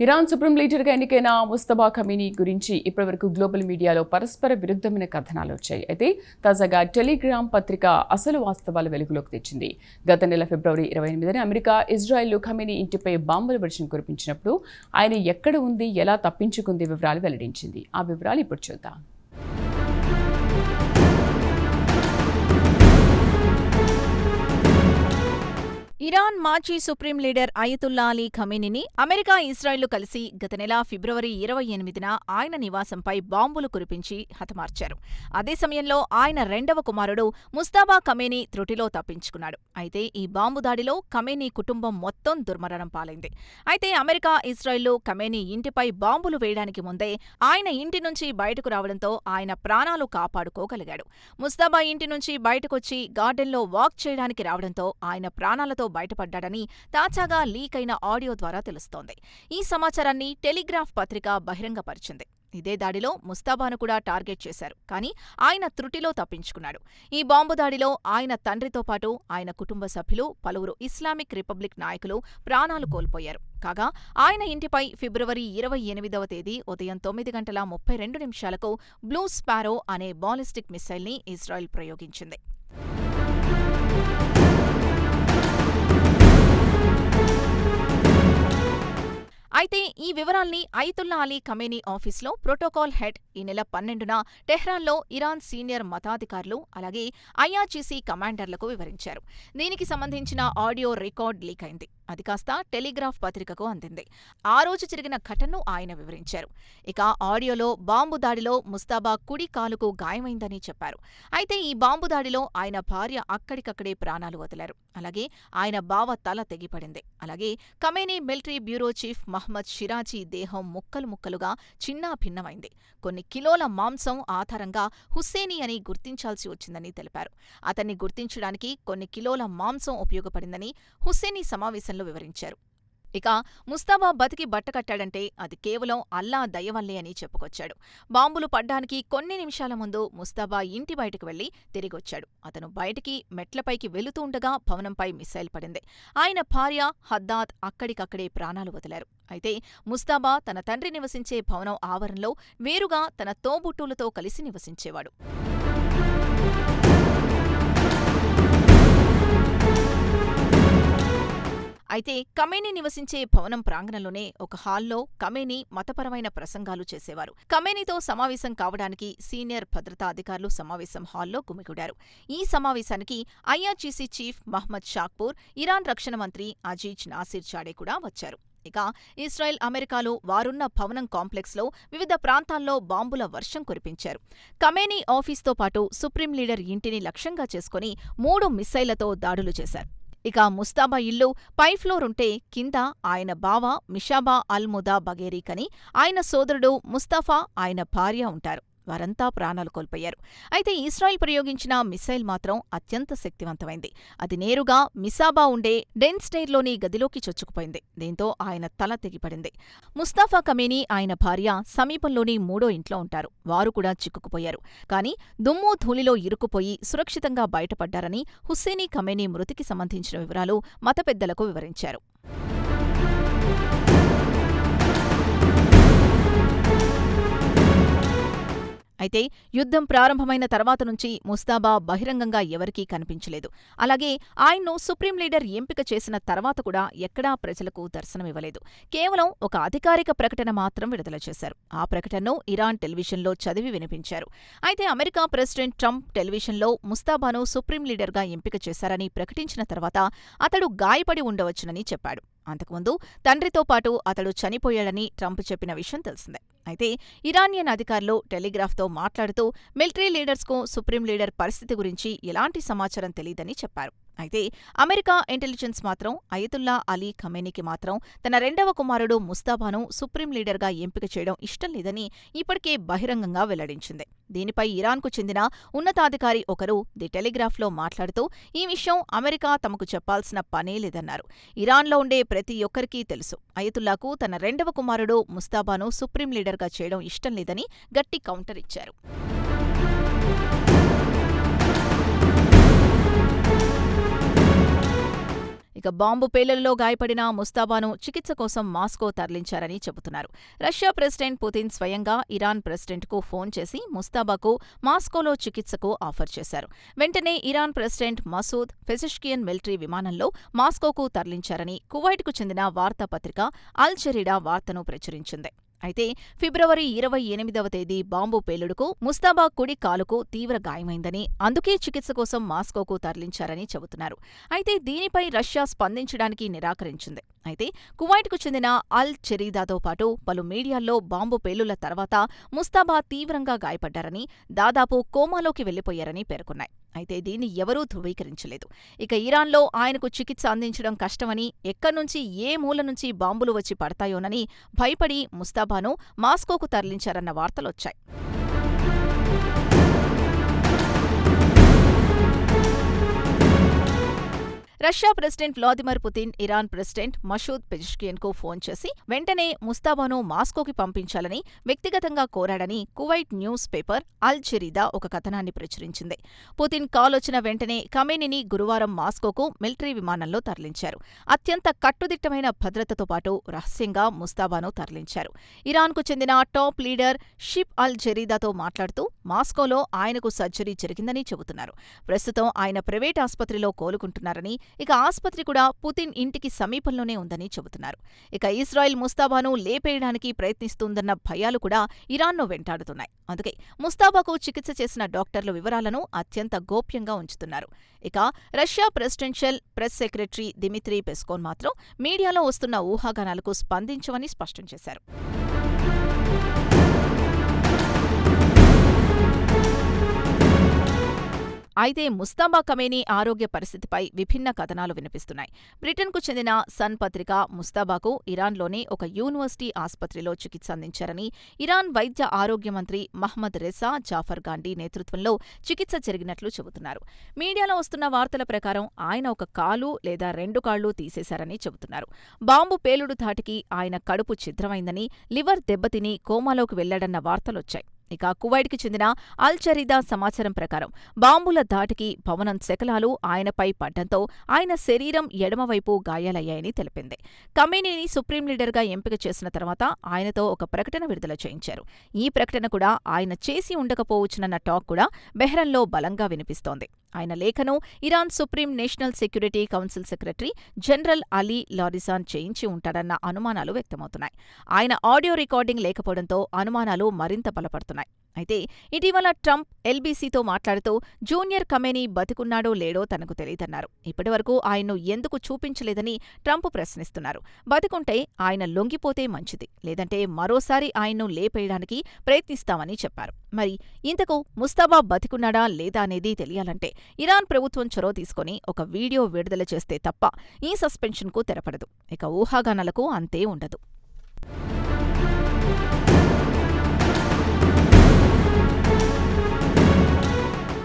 Iran supreme లీడర్గా ఎన్నికైన ముస్తబా ఖమీనీ గురించి ఇప్పటివరకు గ్లోబల్ మీడియాలో పరస్పర విరుద్ధమైన కథనాలు వచ్చాయి. అయితే తాజాగా టెలిగ్రామ్ పత్రిక అసలు వాస్తవాలు వెలుగులోకి తెచ్చింది. గత నెల ఫిబ్రవరి 28న అమెరికా ఇజ్రాయెల్ ఖమీనీ ఇంటిపై బాంబుల వర్షం కురిపించినప్పుడు ఆయన ఎక్కడ ఉంది, ఎలా తప్పించుకుంది వివరాలు వెల్లడించింది. ఆ వివరాలు ఇప్పుడు చూద్దాం. ఇరాన్ మాజీ సుప్రీం లీడర్ అయతుల్లా అలీ ఖమీనీని అమెరికా, ఇజ్రాయెల్లు కలిసి గత నెల ఫిబ్రవరి 28న ఆయన నివాసంపై బాంబులు కురిపించి హతమార్చారు. అదే సమయంలో ఆయన రెండవ కుమారుడు ముస్తబా ఖమీనీ త్రుటిలో తప్పించుకున్నాడు. అయితే ఈ బాంబు దాడిలో ఖమీనీ కుటుంబం మొత్తం దుర్మరణం పాలైంది. అయితే అమెరికా, ఇజ్రాయెల్లు ఖమీనీ ఇంటిపై బాంబులు వేయడానికి ముందే ఆయన ఇంటి నుంచి బయటకు రావడంతో ఆయన ప్రాణాలు కాపాడుకోగలిగాడు. ముస్తబా ఇంటి నుంచి బయటకొచ్చి గార్డెన్లో వాక్ చేయడానికి రావడంతో ఆయన ప్రాణాలతో బయటపడ్డాడని తాజాగా లీక్ అయిన ఆడియో ద్వారా తెలుస్తోంది. ఈ సమాచారాన్ని టెలిగ్రాఫ్ పత్రిక బహిరంగపరిచింది. ఇదే దాడిలో ముస్తాబాను కూడా టార్గెట్ చేశారు. కానీ ఆయన త్రుటిలో తప్పించుకున్నాడు. ఈ బాంబు దాడిలో ఆయన తండ్రితో పాటు ఆయన కుటుంబ సభ్యులు, పలువురు ఇస్లామిక్ రిపబ్లిక్ నాయకులు ప్రాణాలు కోల్పోయారు. కాగా ఆయన ఇంటిపై ఫిబ్రవరి 28వ తేదీ ఉదయం 9:32 బ్లూ స్పారో అనే బాలిస్టిక్ మిస్సైల్ని ఇజ్రాయెల్ ప్రయోగించింది. అయితే ఈ వివరాల్ని అయతుల్లా అలీ ఖమీనీ ఆఫీస్లో ప్రోటోకాల్ హెడ్ ఈ నెల 12న టెహ్రాన్లో ఇరాన్ సీనియర్ మతాధికారులు, అలాగే ఐఆర్జీసీ కమాండర్లకు వివరించారు. దీనికి సంబంధించిన ఆడియో రికార్డ్ లీక్ అయింది. అది కాస్త టెలిగ్రాఫ్ పత్రికకు అందింది. ఆ రోజు జరిగిన ఘటనను ఆయన వివరించారు. ఇక ఆడియోలో బాంబు దాడిలో ముస్తాబా కుడి కాలుకు గాయమైందని చెప్పారు. అయితే ఈ బాంబు దాడిలో ఆయన భార్య అక్కడికక్కడే ప్రాణాలు వదిలారు. అలాగే ఆయన బావ తల తెగిపడింది. అలాగే ఖమీనీ మిలిటరీ బ్యూరో చీఫ్ మహ్మద్ షిరాజీ దేహం ముక్కలు ముక్కలుగా చిన్నాభిన్నమైంది. కొన్ని కిలోల మాంసం ఆధారంగా హుస్సేనీ అని గుర్తించాల్సి వచ్చిందని తెలిపారు. అతన్ని గుర్తించడానికి కొన్ని కిలోల మాంసం ఉపయోగపడిందని హుస్సేనీ సమావేశంలో వివరించారు. ఇక ముస్తాబా బతికి బట్టకట్టాడంటే అది కేవలం అల్లా దయ వల్లే అని చెప్పుకొచ్చాడు. బాంబులు పడ్డానికి కొన్ని నిమిషాల ముందు ముస్తాబా ఇంటి బయటకు వెళ్లి తిరిగొచ్చాడు. అతను బయటికి మెట్లపైకి వెళుతూ ఉండగా భవనంపై మిస్సైల్ పడింది. ఆయన భార్య హద్దాద్ అక్కడికక్కడే ప్రాణాలు వదిలారు. అయితే ముస్తాబా తన తండ్రి నివసించే భవనం ఆవరణలో వేరుగా తన తోబుట్టువులతో కలిసి నివసించేవాడు. అయితే ఖమీనీ నివసించే భవనం ప్రాంగణంలోనే ఒక హాల్లో ఖమీనీ మతపరమైన ప్రసంగాలు చేసేవారు. ఖమీనీతో సమావేశం కావడానికి సీనియర్ భద్రతా అధికారులు సమావేశం హాల్లో గుమిగూడారు. ఈ సమావేశానికి ఐఆర్జీసీ చీఫ్ మహ్మద్ షాక్పూర్, ఇరాన్ రక్షణ మంత్రి అజీజ్ నాసిర్ జాడే కూడా వచ్చారు. ఇక ఇజ్రాయెల్, అమెరికాలు వారున్న భవనం కాంప్లెక్స్లో వివిధ ప్రాంతాల్లో బాంబుల వర్షం కురిపించారు. ఖమీనీ ఆఫీస్తో పాటు సుప్రీం లీడర్ ఇంటిని లక్ష్యంగా చేసుకుని 3 మిస్సైళ్లతో దాడులు చేశారు. ఇక ముస్తాబా ఇల్లు పై ఫ్లోరుంటే కింద ఆయన బావ మిషాబా అల్ ముదా బగేరీకని, ఆయన సోదరుడు ముస్తఫా, ఆయన భార్య ఉంటారు. వారంతా ప్రాణాలు కోల్పోయారు. అయితే ఇజ్రాయెల్ ప్రయోగించిన మిస్సైల్ మాత్రం అత్యంత శక్తివంతమైంది. అది నేరుగా మిసాబా ఉండే డెన్స్టైర్లోని గదిలోకి చొచ్చుకుపోయింది. దీంతో ఆయన తల తెగిపడింది. ముస్తాఫా ఖమీనీ, ఆయన భార్య సమీపంలోని 3వ ఇంట్లో ఉంటారు. వారు కూడా చిక్కుకుపోయారు. కానీ దుమ్ము ధూళిలో ఇరుక్కుపోయి సురక్షితంగా బయటపడ్డారని హుస్సేనీ ఖమీనీ మృతికి సంబంధించిన వివరాలు మత పెద్దలకు వివరించారు. అయితే యుద్ధం ప్రారంభమైన తర్వాత నుంచి ముస్తాబా బహిరంగంగా ఎవరికీ కనిపించలేదు. అలాగే ఆయన్ను సుప్రీం లీడర్ ఎంపిక చేసిన తర్వాత కూడా ఎక్కడా ప్రజలకు దర్శనమివ్వలేదు. కేవలం ఒక అధికారిక ప్రకటన మాత్రం విడుదల చేశారు. ఆ ప్రకటనను ఇరాన్ టెలివిజన్లో చదివి వినిపించారు. అయితే అమెరికా ప్రెసిడెంట్ ట్రంప్ టెలివిజన్లో ముస్తాబాను సుప్రీం లీడర్గా ఎంపిక చేశారని ప్రకటించిన తర్వాత అతడు గాయపడి ఉండవచ్చునని చెప్పాడు. అంతకుముందు తండ్రితో పాటు అతడు చనిపోయాడని ట్రంప్ చెప్పిన విషయం తెలిసిందే. అయితే ఇరానియన్ అధికారులు టెలిగ్రాఫ్తో మాట్లాడుతూ మిలిటరీ లీడర్స్కు సుప్రీం లీడర్ పరిస్థితి గురించి ఎలాంటి సమాచారం తెలియదని చెప్పారు. అయితే అమెరికా ఇంటెలిజెన్స్ మాత్రం అయతుల్లా అలీ ఖమీనీకి మాత్రం తన రెండవ కుమారుడు ముస్తాబాను సుప్రీం లీడర్గా ఎంపిక చేయడం ఇష్టం లేదని ఇప్పటికే బహిరంగంగా వెల్లడించింది. దీనిపై ఇరాన్కు చెందిన ఉన్నతాధికారి ఒకరు ది టెలిగ్రాఫ్లో మాట్లాడుతూ ఈ విషయం అమెరికా తమకు చెప్పాల్సిన పనే లేదన్నారు. ఇరాన్లో ఉండే ప్రతి ఒక్కరికీ తెలుసు అయతుల్లాకు తన రెండవ కుమారుడు ముస్తాబాను సుప్రీం లీడర్గా చేయడం ఇష్టం లేదని గట్టి కౌంటర్ ఇచ్చారు. ఇక బాంబు పేలుళ్లలో గాయపడిన ముస్తాబాను చికిత్స కోసం మాస్కో తరలించారని చెబుతున్నారు. రష్యా ప్రెసిడెంట్ పుతిన్ స్వయంగా ఇరాన్ ప్రెసిడెంట్కు ఫోన్ చేసి ముస్తాబాకు మాస్కోలో చికిత్సకు ఆఫర్ చేశారు. వెంటనే Iran president Masoud Pezeshkian military విమానంలో మాస్కోకు తరలించారని కువైట్కు చెందిన వార్తాపత్రిక అల్ జరీడా వార్తను ప్రచురించింది. అయితే ఫిబ్రవరి 28వ తేదీ బాంబు పేలుడుకు ముస్తాబా కుడి కాలుకు తీవ్ర గాయమైందని, అందుకే చికిత్స కోసం మాస్కోకు తరలించారని చెబుతున్నారు. అయితే దీనిపై రష్యా స్పందించడానికి నిరాకరించింది. అయితే కువైట్కు చెందిన అల్ జరీదాతో పాటు పలు మీడియాల్లో బాంబు పేలుళ్ల తర్వాత ముస్తాబా తీవ్రంగా గాయపడ్డారని, దాదాపు కోమాలోకి వెళ్లిపోయారని పేర్కొన్నాయి. అయితే దీన్ని ఎవరూ ధృవీకరించలేదు. ఇక ఇరాన్లో ఆయనకు చికిత్స అందించడం కష్టమని, ఎక్కడ్నుంచి ఏ మూల నుంచి బాంబులు వచ్చి పడతాయోనని భయపడి ముస్తాబాను మాస్కోకు తరలించారన్న వార్తలొచ్చాయి. Russia president Vladimir Putin Iran president Masoud పెజెష్కియన్కు ఫోన్ చేసి వెంటనే ముస్తాబాను మాస్కోకి పంపించాలని వ్యక్తిగతంగా కోరాడని Kuwait newspaper Al Jarida ఒక కథనాన్ని ప్రచురించింది. పుతిన్ కాలొచ్చిన వెంటనే ఖమేనీని గురువారం మాస్కోకు మిలిటరీ విమానంలో తరలించారు. అత్యంత కట్టుదిట్టమైన భద్రతతో పాటు రహస్యంగా ముస్తాబాను తరలించారు. ఇరాన్కు చెందిన టాప్ లీడర్ షిబ్ అల్ జరీదాతో మాట్లాడుతూ మాస్కోలో ఆయనకు సర్జరీ జరిగిందని చెబుతున్నారు. ప్రస్తుతం ఆయన ప్రైవేట్ ఆసుపత్రిలో కోలుకుంటున్నారని, ఇక ఆస్పత్రి కూడా పుతిన్ ఇంటికి సమీపంలోనే ఉందని చెబుతున్నారు. ఇక ఇజ్రాయెల్ ముస్తాబాను లేపేయడానికి ప్రయత్నిస్తుందన్న భయాలు కూడా ఇరాన్ను వెంటాడుతున్నాయి. అందుకే ముస్తాబాకు చికిత్స చేసిన డాక్టర్ల వివరాలను అత్యంత గోప్యంగా ఉంచుతున్నారు. ఇక Russia presidential press secretary Dmitry Peskov మాత్రం మీడియాలో వస్తున్న ఊహాగానాలకు స్పందించవని స్పష్టం చేశారు. అయితే ముస్తాబా ఖమేనీ ఆరోగ్య పరిస్థితిపై విభిన్న కథనాలు వినిపిస్తున్నాయి. బ్రిటన్కు చెందిన సన్ పత్రిక ముస్తాబాకు ఇరాన్లోని ఒక యూనివర్సిటీ ఆసుపత్రిలో చికిత్స అందించారని, ఇరాన్ వైద్య ఆరోగ్య మంత్రి మహ్మద్ రెజా జాఫర్ గాండీ నేతృత్వంలో చికిత్స జరిగినట్లు చెబుతున్నారు. మీడియాలో వస్తున్న వార్తల ప్రకారం ఆయన ఒక కాలు లేదా 2 కాళ్లు తీసేశారని చెబుతున్నారు. బాంబు పేలుడు ధాటికి ఆయన కడుపు ఛిద్రమైందని, లివర్ దెబ్బతిని కోమాలోకి వెళ్లాడన్న వార్తలొచ్చాయి. ఇక కువైట్కి చెందిన అల్ జరీదా సమాచారం ప్రకారం బాంబుల ధాటికి భవనం శకలాలు ఆయనపై పడ్డంతో ఆయన శరీరం ఎడమవైపు గాయాలయ్యాయని తెలిపింది. ఖమేనీని సుప్రీం లీడర్గా ఎంపిక చేసిన తర్వాత ఆయనతో ఒక ప్రకటన విడుదల చేయించారు. ఈ ప్రకటన కూడా ఆయన చేసి ఉండకపోవచ్చునన్న టాక్ కూడా బెహ్రన్లో బలంగా వినిపిస్తోంది. ఆయన లేఖను Iran supreme national security council secretary general Ali Larijani చేయించి ఉంటాడన్న అనుమానాలు వ్యక్తమవుతున్నాయి. ఆయన ఆడియో రికార్డింగ్ లేకపోవడంతో అనుమానాలు మరింత బలపడుతున్నాయి. అయితే ఇటీవల ట్రంప్ ఎల్బీసీతో మాట్లాడుతూ జూనియర్ ఖమేనీ బతికున్నాడో లేడో తనకు తెలియదన్నారు. ఇప్పటివరకు ఆయన్ను ఎందుకు చూపించలేదని ట్రంప్ ప్రశ్నిస్తున్నారు. బతికుంటే ఆయన లొంగిపోతే మంచిది, లేదంటే మరోసారి ఆయన్ను లేపేయడానికి ప్రయత్నిస్తామని చెప్పారు. మరి ఇంతకు ముస్తాబా బతికున్నాడా లేదా అనేది తెలియాలంటే ఇరాన్ ప్రభుత్వం చొరవ తీసుకుని ఒక వీడియో విడుదల చేస్తే తప్ప ఈ సస్పెన్షన్కు తెరపడదు. ఇక ఊహాగానాలకు అంతే ఉండదు.